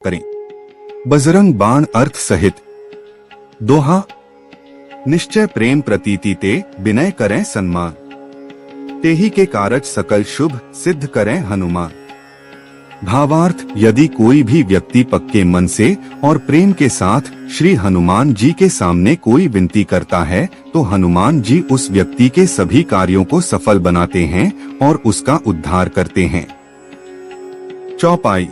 करें। बजरंग बाण अर्थ सहित। दोहा। निश्चय प्रेम प्रतीति ते विनय करें सम्मान, तेहि के कारज सकल शुभ सिद्ध करें हनुमान। भावार्थ, यदि कोई भी व्यक्ति पक्के मन से और प्रेम के साथ श्री हनुमान जी के सामने कोई विनती करता है तो हनुमान जी उस व्यक्ति के सभी कार्यों को सफल बनाते हैं और उसका उद्धार करते हैं। चौपाई।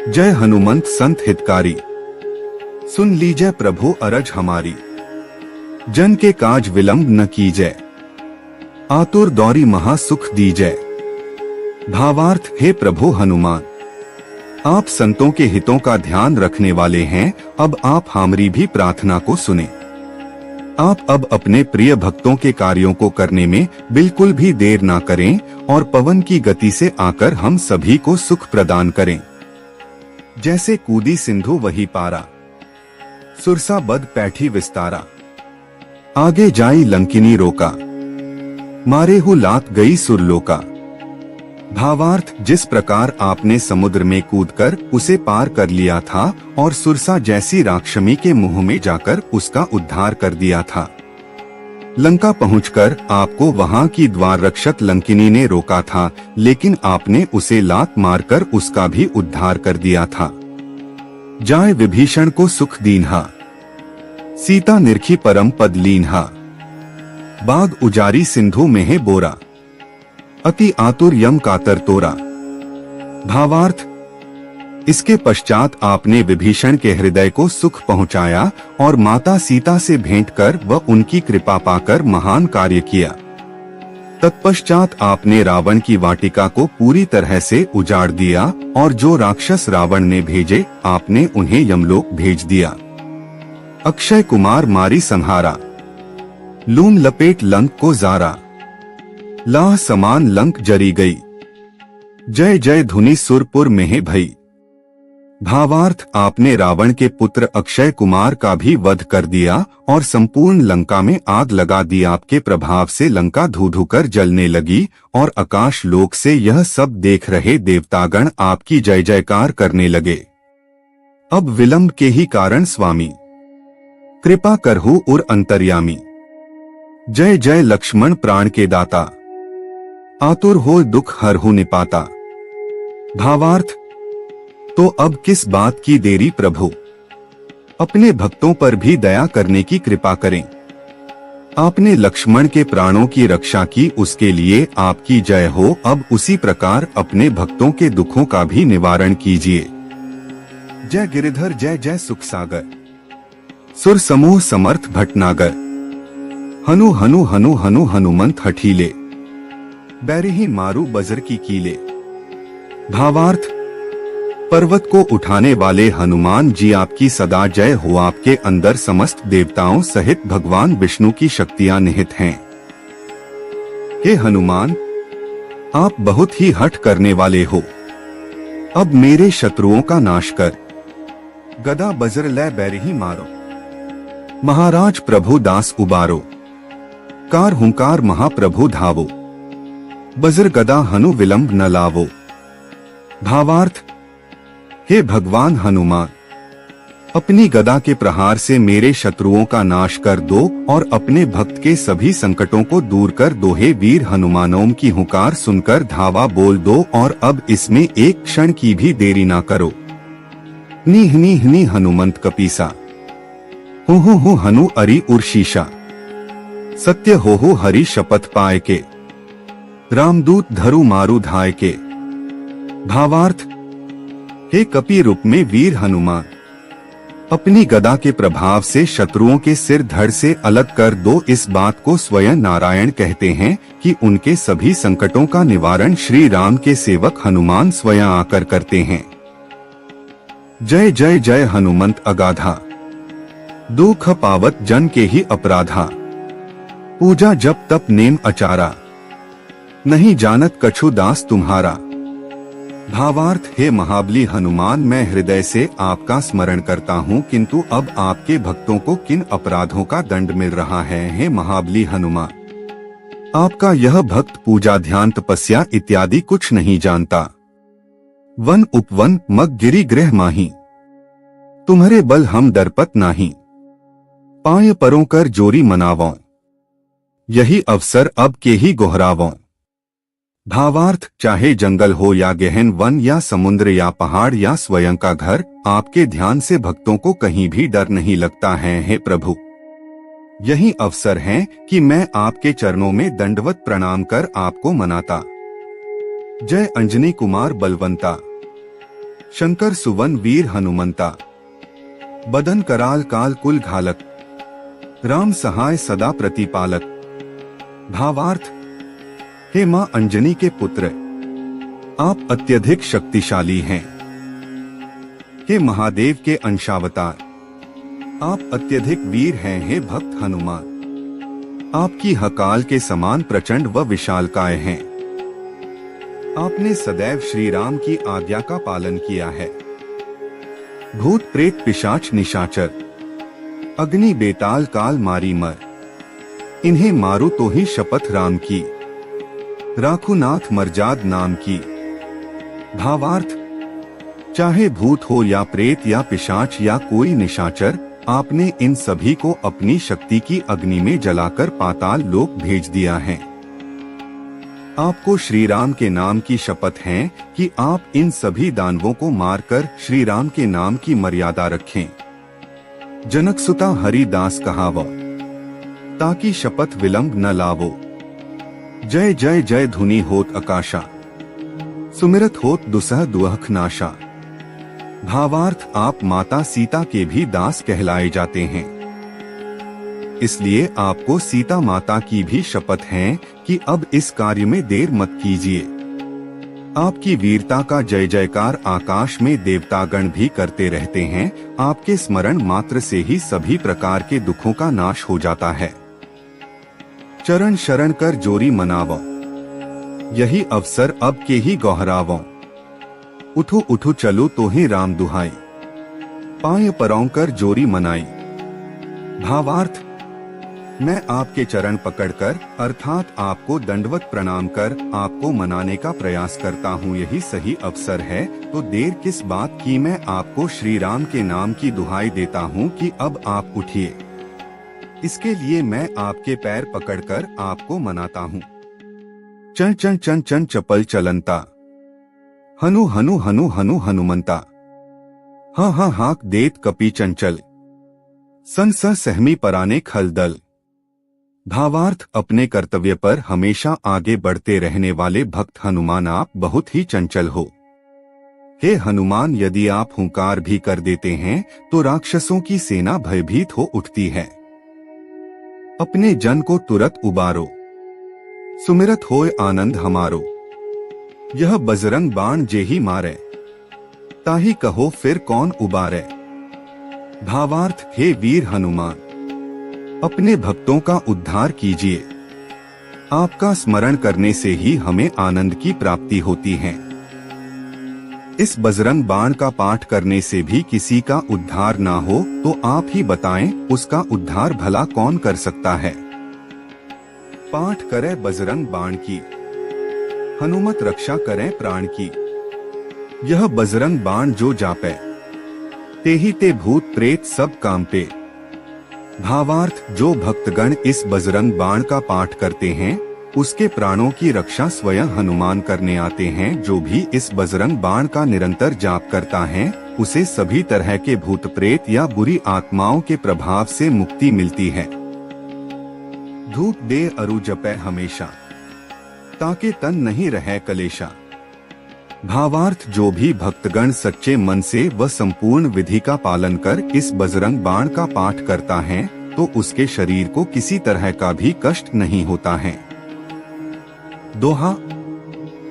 जय हनुमंत संत हितकारी, सुन लीजय प्रभु अरज हमारी। जन के काज विलंब न कीजय, आतुर दौरी महा सुख दीजय। भावार्थ, हे प्रभु हनुमान, आप संतों के हितों का ध्यान रखने वाले हैं। अब आप हमारी भी प्रार्थना को सुने। आप अब अपने प्रिय भक्तों के कार्यों को करने में बिल्कुल भी देर ना करें और पवन की गति से आकर हम सभी को सुख प्रदान करें। जैसे कूदी सिंधु वही पारा, सुरसा बद पैठी विस्तारा। आगे जाई लंकिनी रोका, मारे हु लात गई सुरलोका। भावार्थ, जिस प्रकार आपने समुद्र में कूदकर उसे पार कर लिया था और सुरसा जैसी राक्षमी के मुंह में जाकर उसका उद्धार कर दिया था। लंका पहुंचकर आपको वहां की द्वार रक्षक लंकिनी ने रोका था, लेकिन आपने उसे लात मारकर उसका भी उद्धार कर दिया था। जाए विभीषण को सुख दीन्हा, सीता निरखी परम पद लीन्हा। बाग उजारी सिंधु में है बोरा, अति आतुर यम कातर तोरा। भावार्थ, इसके पश्चात आपने विभीषण के हृदय को सुख पहुंचाया और माता सीता से भेंट कर व उनकी कृपा पाकर महान कार्य किया। तत्पश्चात आपने रावण की वाटिका को पूरी तरह से उजाड़ दिया और जो राक्षस रावण ने भेजे आपने उन्हें यमलोक भेज दिया। अक्षय कुमार मारी संहारा, लून लपेट लंक को जारा। लाह समान लंक जरी गई, जय जय धुनि सुरपुर में है भई। भावार्थ, आपने रावण के पुत्र अक्षय कुमार का भी वध कर दिया और संपूर्ण लंका में आग लगा दी। आपके प्रभाव से लंका धू धू कर जलने लगी और आकाश लोक से यह सब देख रहे देवतागण आपकी जय जयकार करने लगे। अब विलंब के ही कारण स्वामी, कृपा करहु उर अंतर्यामी। जय जय लक्ष्मण प्राण के दाता, आतुर हो दुख हरहु निपाता। भावार्थ, तो अब किस बात की देरी प्रभु, अपने भक्तों पर भी दया करने की कृपा करें। आपने लक्ष्मण के प्राणों की रक्षा की, उसके लिए आपकी जय हो। अब उसी प्रकार अपने भक्तों के दुखों का भी निवारण कीजिए। जय गिरिधर जय जय सुख सागर, सुर समूह समर्थ भटनागर। हनु हनु हनु हनु हनुमंत हठीले, बैरिही मारू बजर की कीले। भावार्थ, पर्वत को उठाने वाले हनुमान जी आपकी सदा जय हो। आपके अंदर समस्त देवताओं सहित भगवान विष्णु की शक्तियां निहित हैं। हे हनुमान, आप बहुत ही हठ करने वाले हो। अब मेरे शत्रुओं का नाश कर, गदा बजर लै बैरिही मारो। महाराज प्रभु दास उबारो, कार हुंकार महाप्रभु धावो। बजर गदा हनु विलंब न लावो। भावार्थ, हे भगवान हनुमान, अपनी गदा के प्रहार से मेरे शत्रुओं का नाश कर दो और अपने भक्त के सभी संकटों को दूर कर दो। हे वीर हनुमानों की हुंकार सुनकर धावा बोल दो और अब इसमें एक क्षण की भी देरी ना करो। नीह नीह नी हनुमंत कपीसा, हु हनु अरि उर्शीशा। सत्य हो हरि शपथ पाए के, रामदूत धरु मारु धाय के। भावार्थ, हे कपि रूप में वीर हनुमान, अपनी गदा के प्रभाव से शत्रुओं के सिर धड़ से अलग कर दो। इस बात को स्वयं नारायण कहते हैं कि उनके सभी संकटों का निवारण श्री राम के सेवक हनुमान स्वयं आकर करते हैं। जय जय जय हनुमंत अगाधा, दुख पावत जन के ही अपराधा। पूजा जप तप नेम अचारा, नहीं जानत कछु दास तुम्हारा। भावार्थ, हे महाबली हनुमान, मैं हृदय से आपका स्मरण करता हूँ, किंतु अब आपके भक्तों को किन अपराधों का दंड मिल रहा है। हे महाबली हनुमान, आपका यह भक्त पूजा ध्यान तपस्या इत्यादि कुछ नहीं जानता। वन उपवन मग गिरि गृह माही, तुम्हारे बल हम दरपत नाही, पाय परों कर जोरी मनावों, यही अवसर अब के ही गोहरावों। भावार्थ, चाहे जंगल हो या गहन वन या समुद्र या पहाड़ या स्वयं का घर, आपके ध्यान से भक्तों को कहीं भी डर नहीं लगता है। हे प्रभु, यही अवसर है कि मैं आपके चरणों में दंडवत प्रणाम कर आपको मनाता। जय अंजनी कुमार बलवंता, शंकर सुवन वीर हनुमंता, बदन कराल काल कुल घालक, राम सहाय सदा प्रतिपालक। भावार्थ, हे मां अंजनी के पुत्र, आप अत्यधिक शक्तिशाली हैं। हे महादेव के अंशावतार, आप अत्यधिक वीर हैं। हे भक्त हनुमान, आपकी हकाल के समान प्रचंड व विशालकाय हैं। आपने सदैव श्री राम की आज्ञा का पालन किया है। भूत प्रेत पिशाच निशाचर, अग्नि बेताल काल मारी मर, इन्हें मारू तो ही शपथ राम की, राखुनाथ मर्जाद नाम की। भावार्थ, चाहे भूत हो या प्रेत या पिशाच या कोई निशाचर, आपने इन सभी को अपनी शक्ति की अग्नि में जलाकर पाताल लोक भेज दिया है। आपको श्री राम के नाम की शपथ है कि आप इन सभी दानवों को मारकर श्री राम के नाम की मर्यादा रखें। जनकसुता हरिदास कहावो, ताकि शपथ विलंब न लावो। जय जय जय धुनि होत आकाशा, सुमिरत होत दुसह दुअख नाशा। भावार्थ, आप माता सीता के भी दास कहलाए जाते हैं, इसलिए आपको सीता माता की भी शपथ है कि अब इस कार्य में देर मत कीजिए। आपकी वीरता का जय जयकार आकाश में देवतागण भी करते रहते हैं। आपके स्मरण मात्र से ही सभी प्रकार के दुखों का नाश हो जाता है। चरण शरण कर जोरी मनावो, यही अवसर अब के ही गौहरावो। उठो उठो चलो तो ही राम दुहाई, पाय परों कर जोरी मनाई। भावार्थ, मैं आपके चरण पकड़कर अर्थात आपको दंडवत प्रणाम कर आपको मनाने का प्रयास करता हूँ। यही सही अवसर है, तो देर किस बात की। मैं आपको श्री राम के नाम की दुहाई देता हूँ कि अब आप उठिए। इसके लिए मैं आपके पैर पकड़कर आपको मनाता हूँ। चन चन चन चन चपल चलंता, हनु हनु हनु हनु हनुमंता, हाँ हाँ हाक देत कपि चंचल, सन स सहमी पराने खल दल। भावार्थ, अपने कर्तव्य पर हमेशा आगे बढ़ते रहने वाले भक्त हनुमान, आप बहुत ही चंचल हो। हे हनुमान, यदि आप हुंकार भी कर देते हैं तो राक्षसों की सेना भयभीत हो उठती है। अपने जन को तुरंत उबारो, सुमिरत होए आनंद हमारो। यह बजरंग बाण जेही मारे, ताही कहो फिर कौन उबारे। भावार्थ, हे वीर हनुमान, अपने भक्तों का उद्धार कीजिए। आपका स्मरण करने से ही हमें आनंद की प्राप्ति होती है। इस बजरंग बाण का पाठ करने से भी किसी का उद्धार ना हो तो आप ही बताएं, उसका उद्धार भला कौन कर सकता है। पाठ करे बजरंग बाण की, हनुमत रक्षा करें प्राण की। यह बजरंग बाण जो जापे, तेहि ते भूत प्रेत सब कांपे। भावार्थ, जो भक्तगण इस बजरंग बाण का पाठ करते हैं उसके प्राणों की रक्षा स्वयं हनुमान करने आते हैं। जो भी इस बजरंग बाण का निरंतर जाप करता है उसे सभी तरह के भूत प्रेत या बुरी आत्माओं के प्रभाव से मुक्ति मिलती है। धूप दे अरु जपे हमेशा, ताकि तन नहीं रहे कलेशा। भावार्थ, जो भी भक्तगण सच्चे मन से व संपूर्ण विधि का पालन कर इस बजरंग बाण का पाठ करता है तो उसके शरीर को किसी तरह का भी कष्ट नहीं होता है। दोहा,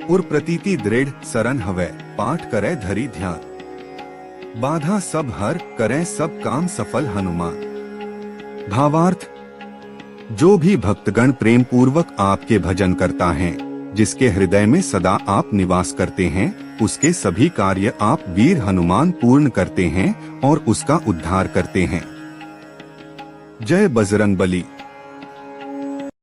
उर प्रतीति दृढ़ सरन हवै, पाठ करे धरी ध्यान। बाधा सब हर करे सब काम सफल हनुमान। भावार्थ, जो भी भक्तगण प्रेम पूर्वक आपके भजन करता है, जिसके हृदय में सदा आप निवास करते हैं, उसके सभी कार्य आप वीर हनुमान पूर्ण करते हैं और उसका उद्धार करते हैं। जय बजरंग बली।